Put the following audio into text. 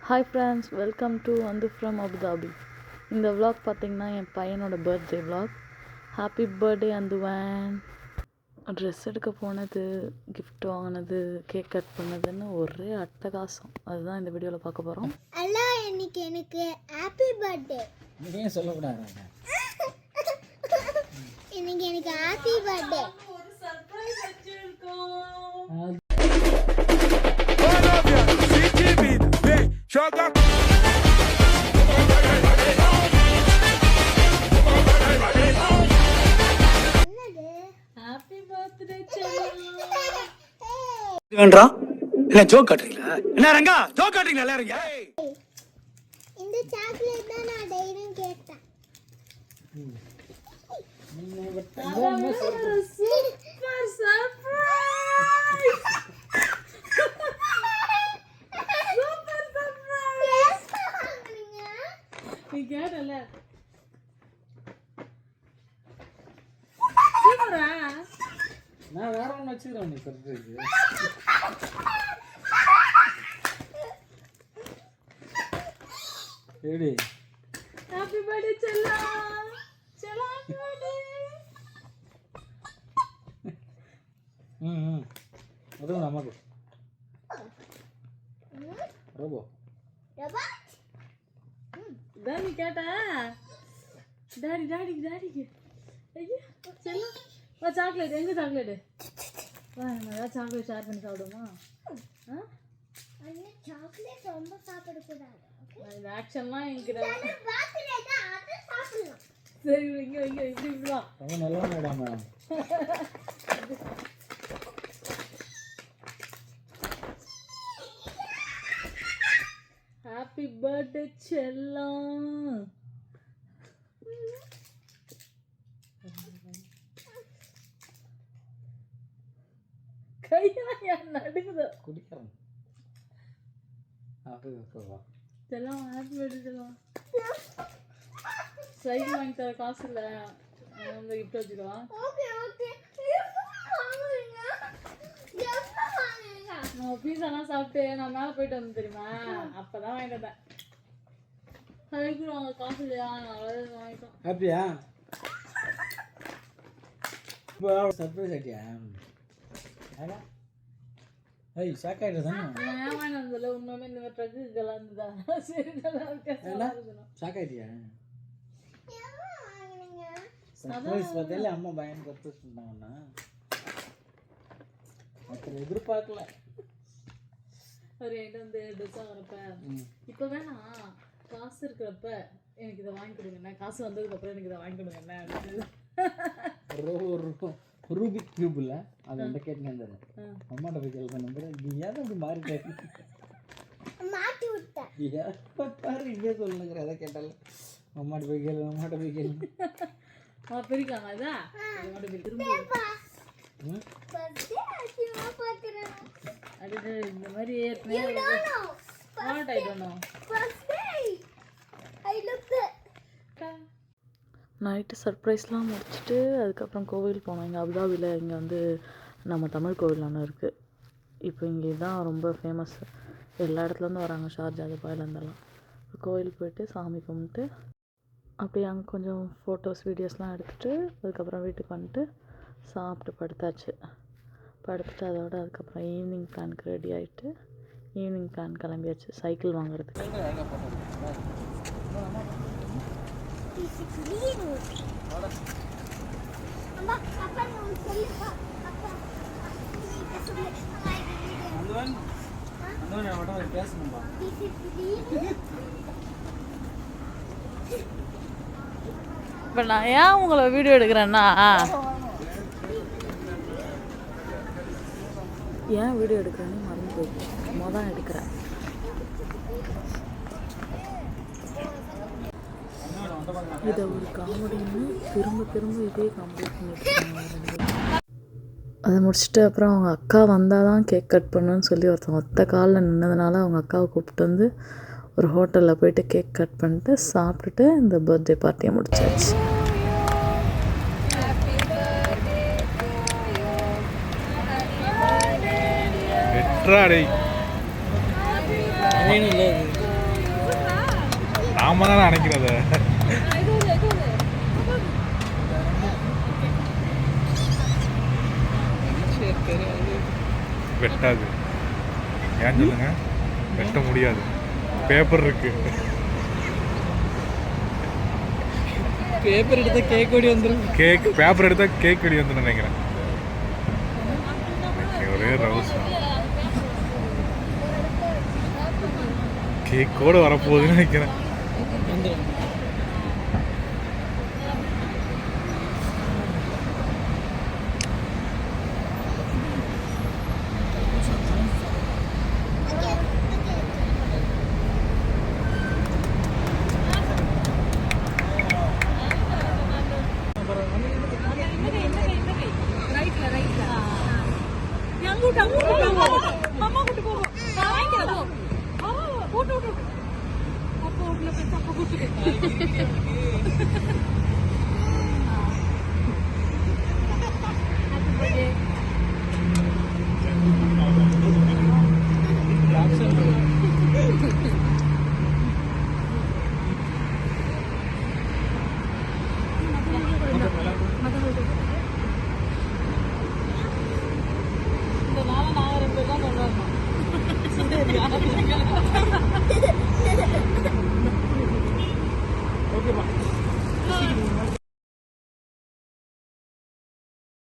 Hi friends, welcome to வந்து from Abu Dhabi. இந்த vlog பார்த்திங்கன்னா என் பையனோட birthday vlog. Happy birthday Anthuvan. Dress எடுக்க போனது, கிஃப்ட் வாங்கினது, கேக் கட் பண்ணதுன்னு ஒரே அட்டகாசம். அதுதான் இந்த வீடியோவில் பார்க்க போகிறோம். ஹலோ, இன்னைக்கு எனக்கு ஹாப்பி பர்த்டே. நீங்க சொல்லக்கூடாது. இன்னைக்கு எனக்கு ஹாப்பி பர்த்டே. ஒரு சர்ப்ரைஸ் வச்சிருக்கோம். ஹாப்பி பர்த்டே வேண்டாம். என்ன ஜோக் காட்டுறீங்களா? என்ன ரங்கா ஜோக் காட்டுறீங்களா எல்லாரும்? இந்த சாக்லேட் தான் நான் டெய்லியும் கேட்டேன். Super surprise. Super surprise. நீ கேட்டல சூப்பரா? நான் வேற ஒன்று வச்சுக்கிறேன். நீ சர்ப்ரைஸ் ஏடி. ஹாப்பி பர்த்டே செல்லம். செல்லம் ஹாப்பி பர்த்டே. அதுவும் நமக்கு ரோபோ ரபாட். டாடி கேட்ட டாடிக்கு ஐயா செல்லம் வா. சாக்லேட் எங்க சாக்லேட்? வா, நம்ம சாக்லேட் ஷேர் பண்ணி சாப்பிடுமா? அந்த சாக்லேட் ரொம்ப சாப்பிட கூடாது. இந்த ஆக்ஷன்லாம் என்கிட்ட. பர்த்டே தான், அது சாப்பிடலாம். சரி, இங்க இப்படி வா. ரொம்ப நல்லா மேடம். ஹாப்பி பர்த்டே செல்லம். கையெல்லாம் ஏன் நடுங்குது? குடிக்கிறேன். செல்லம் ஹாப்பி பர்த்டே செல்லம். சைக்கிள் வாங்கி தர காசு இல்லை, அந்த கிஃப்ட் வச்சுக்கலாம். Okay okay. நான் பீஸாலாம் சாப்பிட்டு நான் மேலே போயிட்டு வந்து தெரியுமா, அப்பதான் வாங்கிட்டு வந்தேன். சைக்கிள் வாங்க காசு இல்லையா, நான் வாங்கிட்டோம். ஹாப்பியா? இப்போ சர்ப்ரைஸ் ஆயிட்டியா? ஐய் ஷாக் ஆயிட்டு தானே. நான் வாங்கி வந்ததில்ல, உண்மையுமே இந்த மாதிரி ட்ரக்கு கலந்துதா? சரி, நல்லா இருக்கேன். ஷாக் ஆயிட்டியா? சர்ப்ரைஸ் பார்த்தாலே அம்மா பயன் சர்ப்ரைஸ் பண்ணாங்கன்னா அப்புறம் எதிர்பார்க்கல. ஒரு என்கிட்ட வந்து ட்ரெஸ்ஸாக வரப்ப இப்போ வேணாம், காசு இருக்கிறப்ப எனக்கு இதை வாங்கி கொடுங்க, காசு வந்ததுக்கப்புறம் எனக்கு இதை வாங்கி கொடுங்க என்ன அப்படின்னு. ரூபிக் கியூப்ல அது அந்த கேட்டுங்க இருந்தாரு. அம்மாட்ட போய் கேள்வி நம்பர் நீ ஏன் அப்படி மாறிட்டேன் மாட்டி விட்டேன். பாரு இதே சொல்லுங்கிற எதை கேட்டாலும் அம்மாட்ட போய் கேள்வி, அம்மாட்ட போய் கேள்வி. பிரிக்காம இதா திரும்ப அது இந்த மாதிரி நைட்டு சர்ப்ரைஸ்லாம் முடிச்சுட்டு அதுக்கப்புறம் கோவில் போனோம். இங்கே அபுதாபியில் இங்கே வந்து நம்ம தமிழ் கோவில் ஒன்று இருக்குது. இப்போ இங்கே தான் ரொம்ப ஃபேமஸ். எல்லா இடத்துலேருந்து வராங்க, ஷார்ஜா துபாயிலேருந்தெல்லாம். கோவில் போயிட்டு சாமி கும்பிட்டு அப்படியே அங்கே கொஞ்சம் ஃபோட்டோஸ் வீடியோஸ்லாம் எடுத்துகிட்டு அதுக்கப்புறம் வீட்டுக்கு வந்துட்டு சாப்பிட்டு படுத்தாச்சு. படுத்துட்டு அதுக்கப்புறம் ஈவினிங் பிளானுக்கு ரெடி ஆகிட்டு ஈவினிங் பிளான் கிளம்பியாச்சு சைக்கிள் வாங்குறதுக்கு. இப்போ நான் ஏன் உங்களை வீடியோ எடுக்கிறேன்னா, ஏன் வீடியோ எடுக்கிறேன்னு மறந்து போயிடுச்சு. தான் எடுக்கிறேன். இதை ஒரு காமெடின்னு திரும்ப இதே காமெடி பண்ணிட்டு அதை முடிச்சுட்டு அப்புறம் அவங்க அக்கா வந்தால் தான் கேக் கட் பண்ணுன்னு சொல்லி ஒருத்தவங்க ஒத்த காலில் நின்னதுனால அவங்க அக்காவை கூப்பிட்டு வந்து ஒரு ஹோட்டலில் போயிட்டு கேக் கட் பண்ணிட்டு சாப்பிட்டுட்டு இந்த பர்த்டே பார்ட்டியை முடிச்சாச்சு. எட்ராடை இல்லை நாம தானே அணைக்கிறத. வெட்டாது. ஏன் சொல்லுங்க, வெட்ட முடியாது. பேப்பர் இருக்கு. பேப்பர் எடுத்தா கேக் ஓடி வந்துடும். பேப்பர் எடுத்தா கேக் வெடி வந்து நினைக்கிறேன். ஒரே ரவுஸ் கேக்கோட வரப்போகுதுன்னு நினைக்கிறேன். வந்துடும். இந்த நாளை நான் 2 பேர் தான் கொண்டாடணும்.